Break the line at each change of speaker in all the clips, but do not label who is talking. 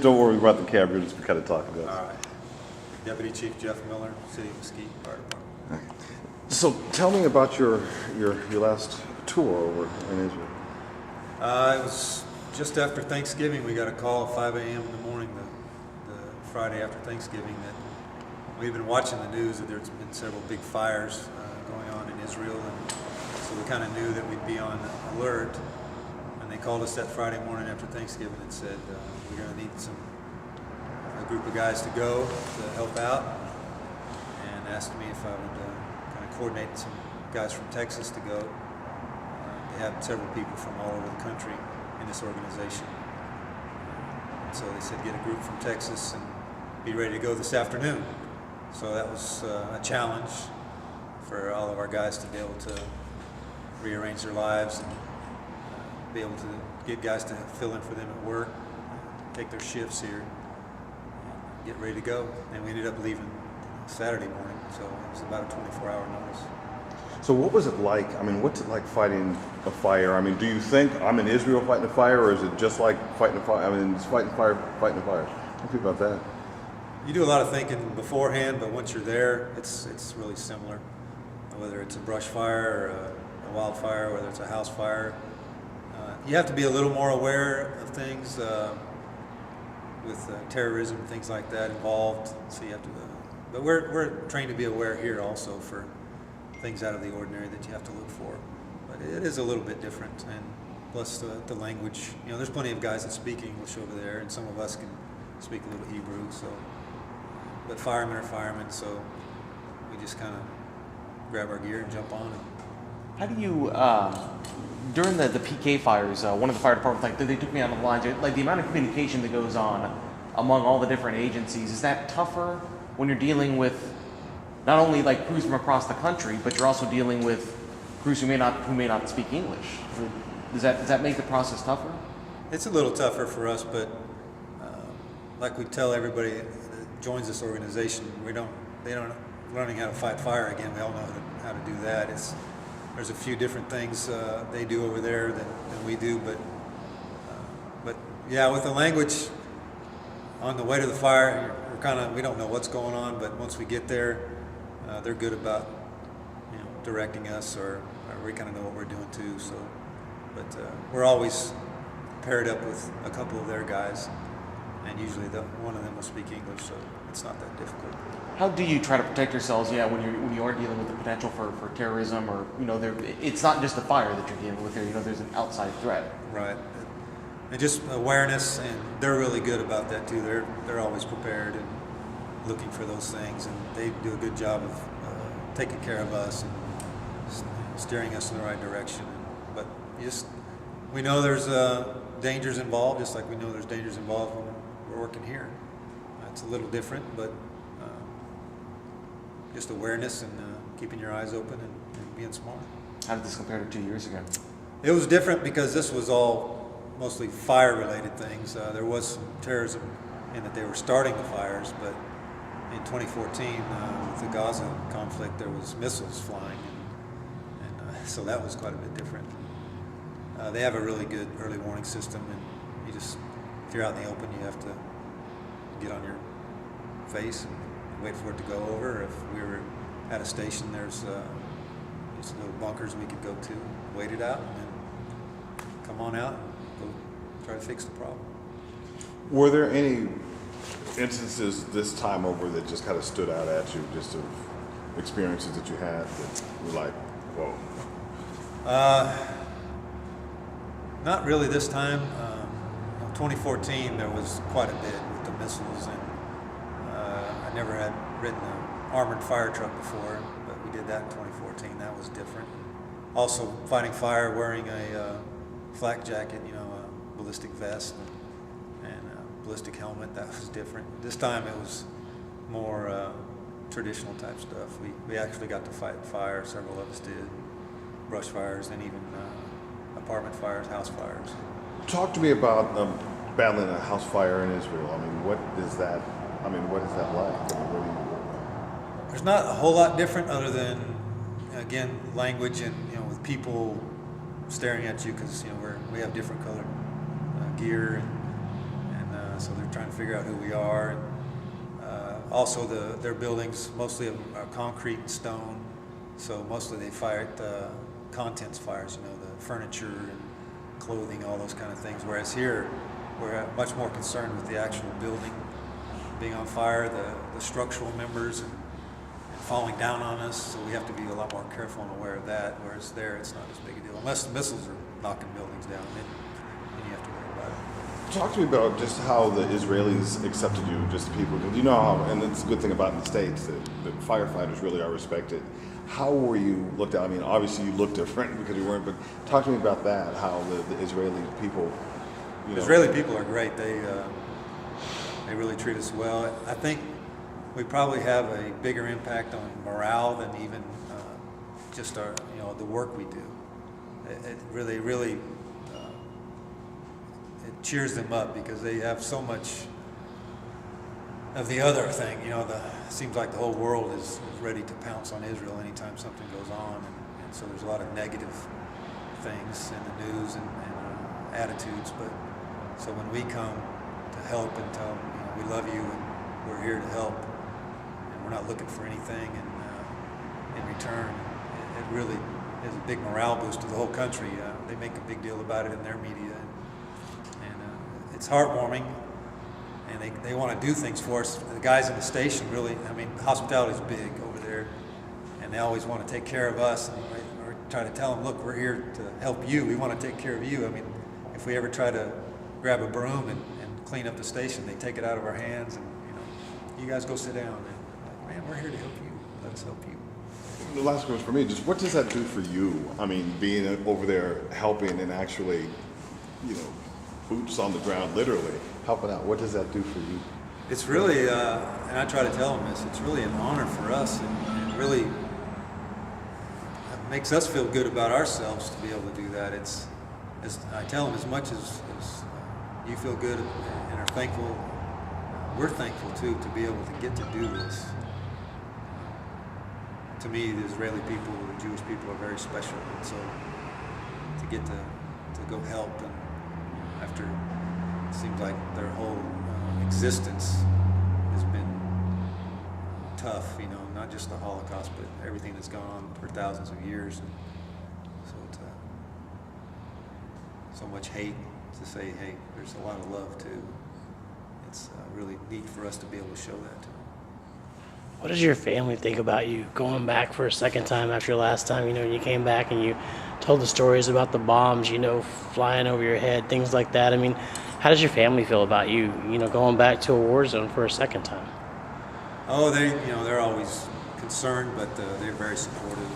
don't worry about the camera. Just kind of talking to us.
All right. Deputy Chief Jeff Miller, City of Mesquite Fire Department.
So tell me about your last tour over in Israel.
It was just after Thanksgiving. We got a call at 5 a.m. in the morning, the Friday after Thanksgiving, that we've been watching the news that there's been several big fires going on in Israel, and so we kind of knew that we'd be on alert. And they called us that Friday morning after Thanksgiving and said we're going to need a group of guys to go to help out, and asked me if I would kind of coordinate some guys from Texas to go. They have several people from all over the country in this organization. So they said get a group from Texas and be ready to go this afternoon. So that was a challenge for all of our guys to be able to rearrange their lives and be able to get guys to fill in for them at work, take their shifts here, and get ready to go. And we ended up leaving Saturday morning, so it was about a 24-hour notice.
So what was it like? I mean, what's it like fighting a fire? I mean, do you think I'm in Israel fighting a fire, or is it just like fighting a fire? I mean, it's fighting a fire. What do you think about that?
You do a lot of thinking beforehand, but once you're there, it's really similar. Whether it's a brush fire or a wildfire, whether it's a house fire, you have to be a little more aware of things with terrorism and things like that involved. So you have to, but we're trained to be aware here also for things out of the ordinary that you have to look for. But it is a little bit different, and plus the language. You know, there's plenty of guys that speak English over there, and some of us can speak a little Hebrew. So, but firemen are firemen, so we just kind of grab our gear and jump on it.
How do you, during the PK fires, one of the fire departments, like they took me on the line, like the amount of communication that goes on among all the different agencies, is that tougher when you're dealing with not only like crews from across the country, but you're also dealing with crews who may not speak English? Does that make the process tougher?
It's a little tougher for us, but like we tell everybody that joins this organization, they don't learning how to fight fire again. We all know how to do that. There's a few different things they do over there than we do, but yeah, with the language on the way to the fire, we don't know what's going on, but once we get there, they're good about directing us, or we kind of know what we're doing too. So, but we're always paired up with a couple of their guys, and usually one of them will speak English, so it's not that difficult.
How do you try to protect yourselves? Yeah, when you are dealing with the potential for terrorism, or it's not just a fire that you're dealing with here. There's an outside threat.
Right, and just awareness, and they're really good about that too. They're always prepared and looking for those things, and they do a good job of taking care of us and steering us in the right direction. But we know there's dangers involved, just like we know there's dangers involved when we're working here. It's a little different, but just awareness and keeping your eyes open and being smart.
How did this compare to 2 years ago?
It was different because this was all mostly fire-related things. There was some terrorism in that they were starting the fires, but in 2014, with the Gaza conflict, there was missiles flying, and so that was quite a bit different. They have a really good early warning system, and if you're out in the open, you have to get on your face and wait for it to go over. If we were at a station, there's just little bunkers we could go to, wait it out, and then come on out and go try to fix the problem.
Were there any instances this time over that just kind of stood out at you, just of experiences that you had that were like, whoa?
Not really this time. 2014, there was quite a bit with the missiles, and I never had ridden an armored fire truck before, but we did that in 2014. That was different. Also, fighting fire wearing a flak jacket, a ballistic vest and a ballistic helmet, that was different. This time it was more traditional type stuff. We actually got to fight fire, several of us did, brush fires, and even apartment fires, house fires.
Talk to me about battling a house fire in Israel. I mean, what is that like? I mean,
There's not a whole lot different other than, again, language and, with people staring at you because, we have different colored gear and so they're trying to figure out who we are. And, also, their buildings, mostly of them are concrete and stone, so mostly they fight contents fires, the furniture and clothing, all those kind of things. Whereas here, we're much more concerned with the actual building being on fire, the structural members and falling down on us, so we have to be a lot more careful and aware of that, whereas there it's not as big a deal. Unless the missiles are knocking buildings down, then you have to worry about it.
Talk to me about just how the Israelis accepted you, just people, because you know how, and it's a good thing about in the States that firefighters really are respected. How were you looked at? I mean, obviously you look different because you weren't, but talk to me about that, how the Israeli people,
Israeli people are great. They really treat us well. I think we probably have a bigger impact on morale than even just our, the work we do. It really it cheers them up because they have so much of the other thing. Seems like the whole world is ready to pounce on Israel anytime something goes on, and so there's a lot of negative things in the news and attitudes. But so when we come to help and tell them, we love you and we're here to help, and we're not looking for anything in return, it really is a big morale boost to the whole country. They make a big deal about it in their media, and it's heartwarming. And they want to do things for us. The guys in the station really, hospitality is big over there, and they always want to take care of us. And we're trying to tell them, look, we're here to help you. We want to take care of you. If we ever try to grab a broom and clean up the station, they take it out of our hands, and you guys go sit down. And man, we're here to help you. Let us help you.
The last question for me, just what does that do for you? Being over there helping and actually, boots on the ground, literally helping out. What does that do for you?
It's really, and I try to tell them this, it's really an honor for us, and really it makes us feel good about ourselves to be able to do that. As I tell them, as much as you feel good and are thankful, we're thankful too to be able to get to do this. To me, the Israeli people, the Jewish people are very special, and so to get to go help, and after it seems like their whole existence has been tough, not just the Holocaust, but everything that's gone on for thousands of years. And so it's so much hate to say, hey, there's a lot of love too. It's really neat for us to be able to show that to them.
What does your family think about you going back for a second time after your last time? When you came back and you told the stories about the bombs, flying over your head, things like that. How does your family feel about you, going back to a war zone for a second time?
Oh, they're always concerned, but they're very supportive.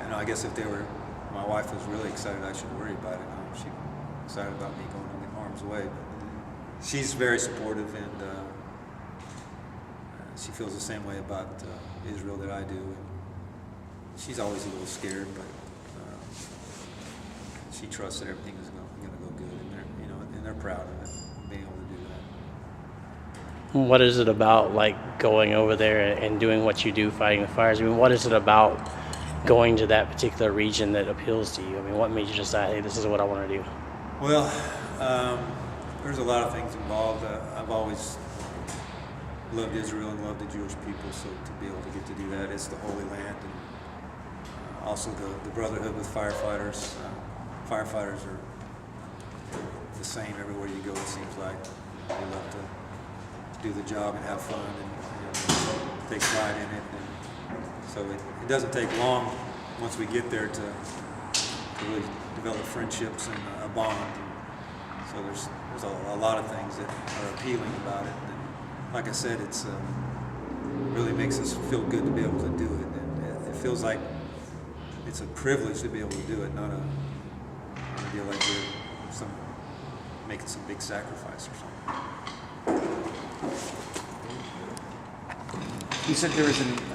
And I guess if my wife was really excited, I should worry about it. She's excited about me going in harm's way. But she's very supportive, and she feels the same way about Israel that I do. And she's always a little scared, but she trusts that everything is going to go good, and they're proud of it, being able to do that.
What is it about, going over there and doing what you do, fighting the fires? What is it about going to that particular region that appeals to you? What made you decide, hey, this is what I want to do?
Well, there's a lot of things involved. I've always loved Israel and loved the Jewish people, so to be able to get to do that, it's the Holy Land, and also the brotherhood with firefighters. Firefighters are the same everywhere you go, it seems like. They love to do the job and have fun and take pride in it. And so it doesn't take long once we get there to really develop friendships and a bond. And so there's a lot of things that are appealing about it. And like I said, it's really makes us feel good to be able to do it. And it feels like it's a privilege to be able to do it, not a deal like we're making some big sacrifice or something.
You said there was an